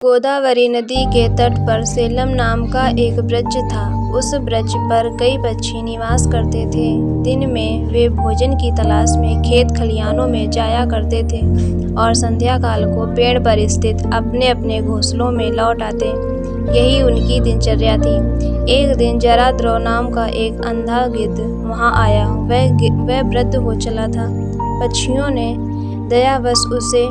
गोदावरी नदी के तट पर सेलम नाम का एक वृक्ष था। उस वृक्ष पर कई पक्षी निवास करते थे। दिन में वे भोजन की तलाश में खेत खलिहानों में जाया करते थे और संध्या काल को पेड़ पर स्थित अपने अपने घोंसलों में लौट आते। यही उनकी दिनचर्या थी। एक दिन जराद्रौ नाम का एक अंधा गिद्ध वहां आया। वह वृद्ध हो चला था। पक्षियों ने दयावश उसे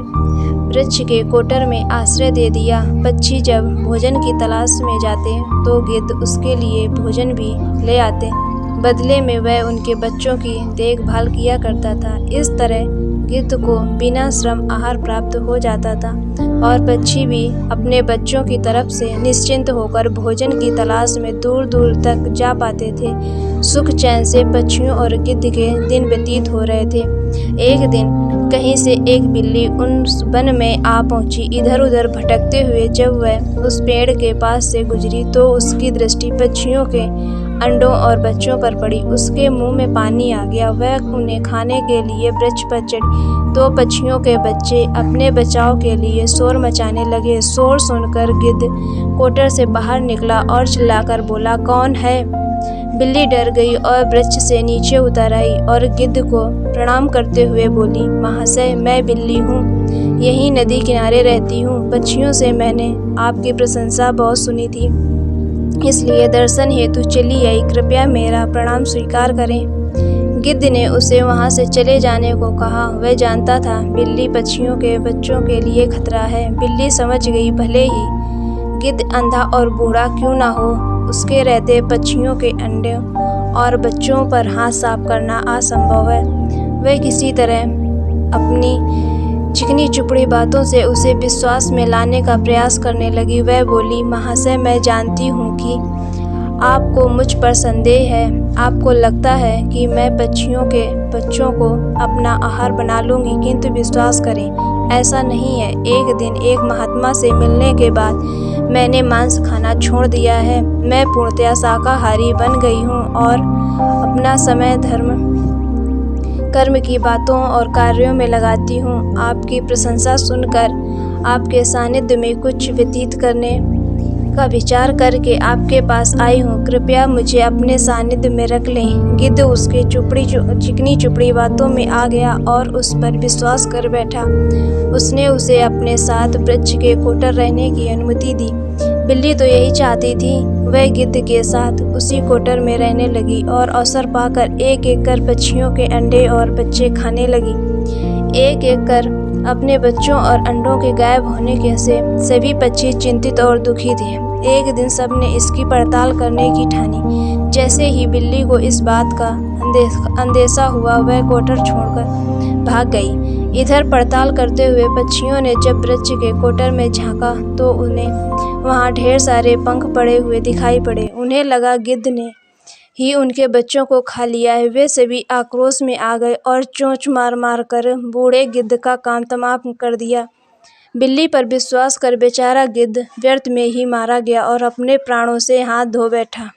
वृक्ष के कोटर में आश्रय दे दिया। पक्षी जब भोजन की तलाश में जाते तो गिद्ध उसके लिए भोजन भी ले आते। बदले में वह उनके बच्चों की देखभाल किया करता था। इस तरह गिद्ध को बिना श्रम आहार प्राप्त हो जाता था और पक्षी भी अपने बच्चों की तरफ से निश्चिंत होकर भोजन की तलाश में दूर दूर तक जा पाते थे। सुख चैन से पक्षियों और गिद्ध के दिन व्यतीत हो रहे थे। एक दिन कहीं से एक बिल्ली उन वन में आ पहुंची। इधर उधर भटकते हुए जब वह उस पेड़ के पास से गुजरी तो उसकी दृष्टि पक्षियों के अंडों और बच्चों पर पड़ी। उसके मुंह में पानी आ गया। वह उन्हें खाने के लिए वृक्ष पर चढ़ी तो पक्षियों के बच्चे अपने बचाव के लिए शोर मचाने लगे। शोर सुनकर गिद्ध कोटर से बाहर निकला और चिल्लाकर बोला, कौन है? बिल्ली डर गई और वृक्ष से नीचे उतर आई और गिद्ध को प्रणाम करते हुए बोली, महाशय, मैं बिल्ली हूँ, यहीं नदी किनारे रहती हूँ। पक्षियों से मैंने आपकी प्रशंसा बहुत सुनी थी, इसलिए दर्शन हेतु चली आई। कृपया मेरा प्रणाम स्वीकार करें। गिद्ध ने उसे वहां से चले जाने को कहा। वह जानता था बिल्ली पक्षियों के बच्चों के लिए खतरा है। बिल्ली समझ गई, भले ही गिद्ध अंधा और बूढ़ा क्यों ना हो, उसके रहते पक्षियों के अंडे और बच्चों पर हाथ साफ करना असंभव है। वह किसी तरह अपनी चिकनी चुपड़ी बातों से उसे विश्वास में लाने का प्रयास करने लगी। वह बोली, महाशय, मैं जानती हूँ कि आपको मुझ पर संदेह है। आपको लगता है कि मैं पक्षियों के बच्चों को अपना आहार बना लूँगी, किंतु विश्वास करें, ऐसा नहीं है। एक दिन एक महात्मा से मिलने के बाद मैंने मांस खाना छोड़ दिया है। मैं पूर्णतया शाकाहारी बन गई हूँ और अपना समय धर्म कर्म की बातों और कार्यों में लगाती हूँ। आपकी प्रशंसा सुनकर आपके सानिध्य में कुछ व्यतीत करने का विचार करके आपके पास आई हूँ। कृपया मुझे अपने सानिध्य में रख लें। गिद्ध उसके चिकनी चुपड़ी बातों में आ गया और उस पर विश्वास कर बैठा। उसने उसे अपने साथ वृक्ष के कोटर रहने की अनुमति दी। बिल्ली तो यही चाहती थी। वह गिद्ध के साथ उसी कोटर में रहने लगी और अवसर पाकर एक एक कर पक्षियों के अंडे और बच्चे खाने लगी। एक एक कर अपने बच्चों और अंडों के गायब होने के से सभी पक्षी चिंतित और दुखी थे। एक दिन सबने इसकी पड़ताल करने की ठानी। जैसे ही बिल्ली को इस बात का अंदेशा हुआ, वह कोटर छोड़कर भाग गई। इधर पड़ताल करते हुए पक्षियों ने जब वृक्ष के कोटर में झांका तो उन्हें वहां ढेर सारे पंख पड़े हुए दिखाई पड़े। उन्हें लगा गिद्ध ने ही उनके बच्चों को खा लिया है। वे सभी आक्रोश में आ गए और चोंच मार मार कर बूढ़े गिद्ध का काम तमाम कर दिया। बिल्ली पर विश्वास कर बेचारा गिद्ध व्यर्थ में ही मारा गया और अपने प्राणों से हाथ धो बैठा।